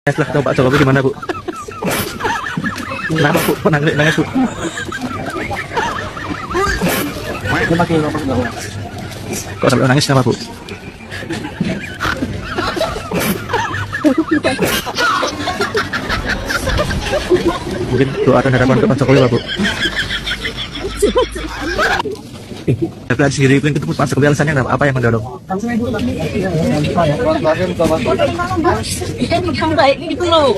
Setelah ketemu Pak Jokowi gimana Bu? Kenapa Bu? Kok nangis Bu? Kok sampai nangis kenapa Bu? Mungkin doa dan harapan untuk Pak Jokowi Pak Bu? Tapi sendiri itu ketemu Pak Jokowi alasannya kenapa? Apa yang mendorong? Yang baik gitu loh.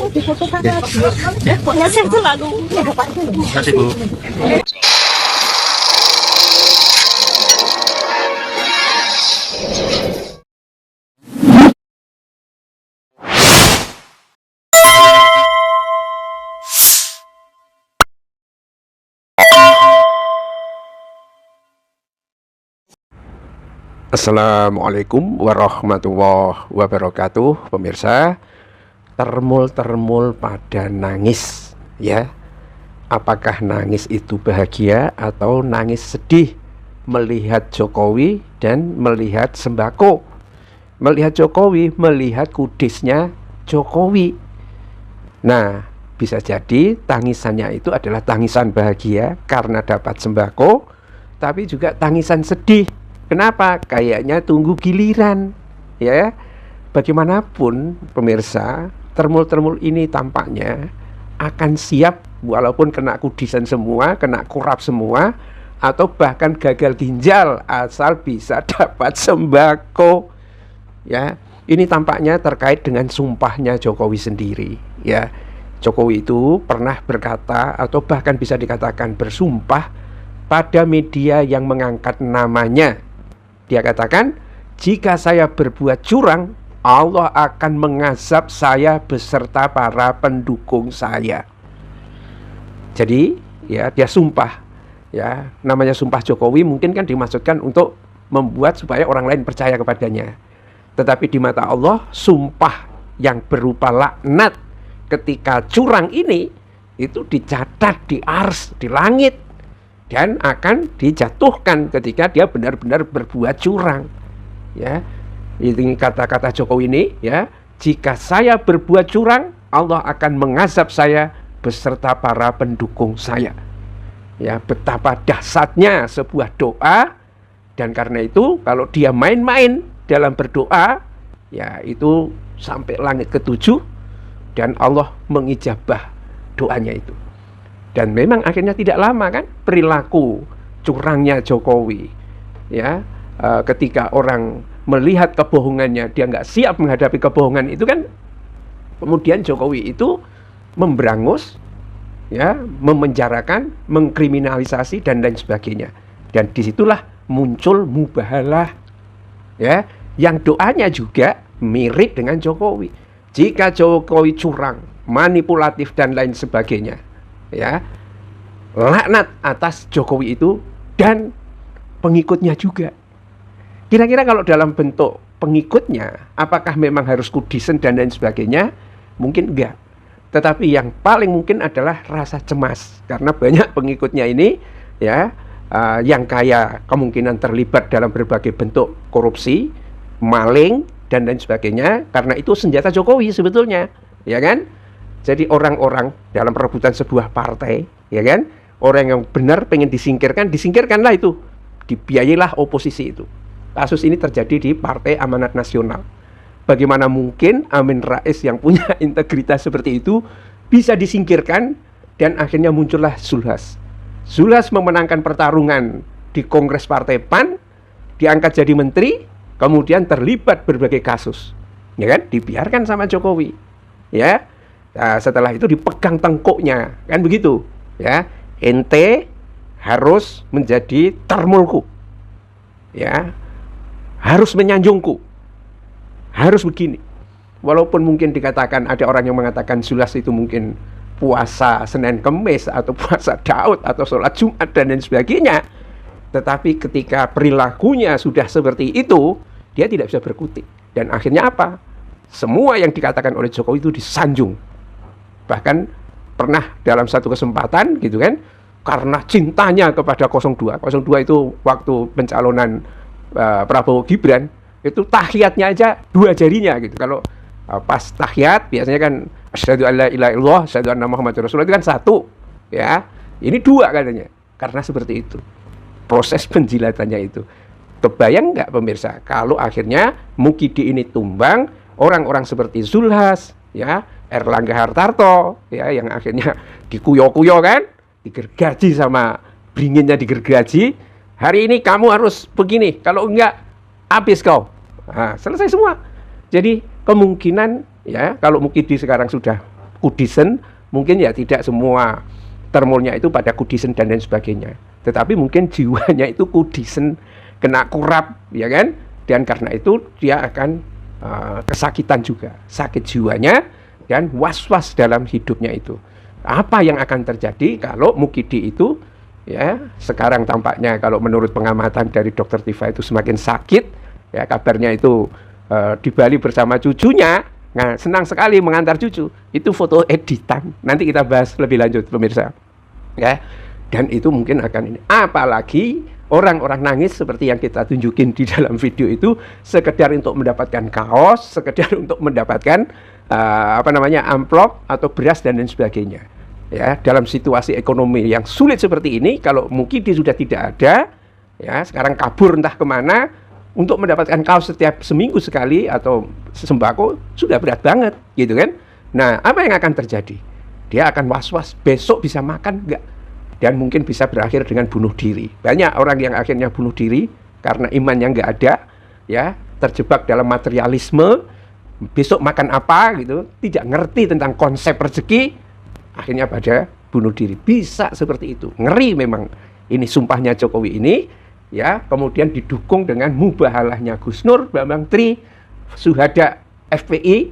Pokoknya saya selalu. Terima kasih Bu. Assalamualaikum warahmatullahi wabarakatuh. Pemirsa, termul pada nangis, ya. Apakah nangis itu bahagia atau nangis sedih melihat Jokowi dan melihat sembako? Melihat Jokowi, melihat kudisnya Jokowi. Nah, bisa jadi tangisannya itu adalah tangisan bahagia karena dapat sembako, tapi juga tangisan sedih. Kenapa? Kayaknya tunggu giliran, ya. Bagaimanapun pemirsa, termul ini tampaknya akan siap walaupun kena kudisan semua, kena kurap semua, atau bahkan gagal ginjal asal bisa dapat sembako. Ya, ini tampaknya terkait dengan sumpahnya Jokowi sendiri, ya. Jokowi itu pernah berkata atau bahkan bisa dikatakan bersumpah pada media yang mengangkat namanya. Dia katakan, jika saya berbuat curang, Allah akan mengazab saya beserta para pendukung saya. Jadi, ya, dia sumpah, ya, namanya sumpah Jokowi mungkin kan dimaksudkan untuk membuat supaya orang lain percaya kepadanya. Tetapi di mata Allah, sumpah yang berupa laknat ketika curang ini itu dicatat di ars, di langit, dan akan dijatuhkan ketika dia benar-benar berbuat curang. Ya, ini kata-kata Jokowi ini, ya, jika saya berbuat curang, Allah akan mengazab saya beserta para pendukung saya. Ya, betapa dahsyatnya sebuah doa, dan karena itu kalau dia main-main dalam berdoa, ya itu sampai langit ketujuh dan Allah mengijabah doanya itu. Dan memang akhirnya tidak lama kan perilaku curangnya Jokowi, ya, ketika orang melihat kebohongannya, dia nggak siap menghadapi kebohongan itu kan, kemudian Jokowi itu memberangus, ya, memenjarakan, mengkriminalisasi dan lain sebagainya. Dan disitulah muncul mubahalah, ya, yang doanya juga mirip dengan Jokowi. Jika Jokowi curang, manipulatif dan lain sebagainya, ya, laknat atas Jokowi itu dan pengikutnya juga. Kira-kira kalau dalam bentuk pengikutnya, apakah memang harus kudisen dan lain sebagainya? Mungkin enggak. Tetapi yang paling mungkin adalah rasa cemas, karena banyak pengikutnya ini, ya, yang kaya kemungkinan terlibat dalam berbagai bentuk korupsi, maling dan lain sebagainya. Karena itu senjata Jokowi sebetulnya, ya kan? Jadi orang-orang dalam perebutan sebuah partai, ya kan, orang yang benar pengen disingkirkan, disingkirkanlah itu, dibiayalah oposisi itu. Kasus ini terjadi di Partai Amanat Nasional. Bagaimana mungkin Amin Rais yang punya integritas seperti itu bisa disingkirkan, dan akhirnya muncullah Zulhas. Zulhas memenangkan pertarungan di Kongres Partai PAN, diangkat jadi menteri, kemudian terlibat berbagai kasus, ya kan, dibiarkan sama Jokowi, ya. Nah, setelah itu dipegang tengkuknya, kan begitu, ya. Ente harus menjadi termulku, ya, harus menyanjungku, harus begini. Walaupun mungkin dikatakan, ada orang yang mengatakan Zulhas itu mungkin puasa Senin Kemis atau puasa Daud atau sholat Jumat dan lain sebagainya, tetapi ketika perilakunya sudah seperti itu, dia tidak bisa berkutik. Dan akhirnya apa? Semua yang dikatakan oleh Jokowi itu disanjung. Bahkan pernah dalam satu kesempatan gitu kan, karena cintanya kepada 02 itu waktu pencalonan Prabowo Gibran, itu tahiyatnya aja 2 jarinya gitu. Kalau pas tahiyat biasanya kan asyhadu alla ilaha illallah, asyhadu anna muhammadar rasulullah, itu kan satu, ya. Ini dua katanya. Karena seperti itu proses penjilatannya itu. Kebayang nggak pemirsa kalau akhirnya Mukidi ini tumbang, orang-orang seperti Zulhas, ya, Erlangga Hartarto, ya, yang akhirnya dikuyo-kuyo kan, digergaji sama beringinnya digergaji. Hari ini kamu harus begini, kalau enggak habis kau. Nah, selesai semua. Jadi kemungkinan, ya, kalau Mukidi sekarang sudah Kudisen, mungkin ya tidak semua termulnya itu pada Kudisen dan lain sebagainya. Tetapi mungkin jiwanya itu Kudisen, kena kurap, ya kan? Dan karena itu dia akan kesakitan juga, sakit jiwanya dan was-was dalam hidupnya itu. Apa yang akan terjadi kalau Mukidi itu, ya, sekarang tampaknya kalau menurut pengamatan dari Dr. Tifa itu semakin sakit, ya, kabarnya itu di Bali bersama cucunya. Nah, senang sekali mengantar cucu. Itu foto editan. Nanti kita bahas lebih lanjut pemirsa. Ya. Dan itu mungkin akan ini. Apalagi orang-orang nangis seperti yang kita tunjukin di dalam video itu sekedar untuk mendapatkan kaos, sekedar untuk mendapatkan amplop atau beras dan lain sebagainya. Ya, dalam situasi ekonomi yang sulit seperti ini, kalau Mukidi sudah tidak ada, ya, sekarang kabur entah kemana, untuk mendapatkan kaos setiap seminggu sekali atau sembako sudah berat banget, gitu kan? Nah, apa yang akan terjadi? Dia akan was-was, besok bisa makan nggak? Dan mungkin bisa berakhir dengan bunuh diri. Banyak orang yang akhirnya bunuh diri karena imannya nggak ada, ya, terjebak dalam materialisme. Besok makan apa gitu, tidak ngerti tentang konsep rezeki, akhirnya pada bunuh diri. Bisa seperti itu. Ngeri memang ini sumpahnya Jokowi ini. Ya, kemudian didukung dengan mubahalahnya Gus Nur, Bambang Tri, Suhada FPI,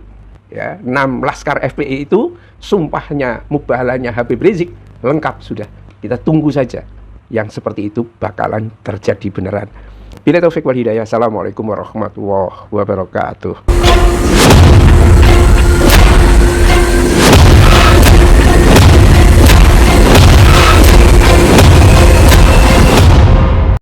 ya, 6 laskar FPI itu, sumpahnya mubahalahnya Habib Rizik, lengkap sudah. Kita tunggu saja yang seperti itu bakalan terjadi beneran. Bila taufik wal hidayah. Assalamualaikum warahmatullahi wabarakatuh.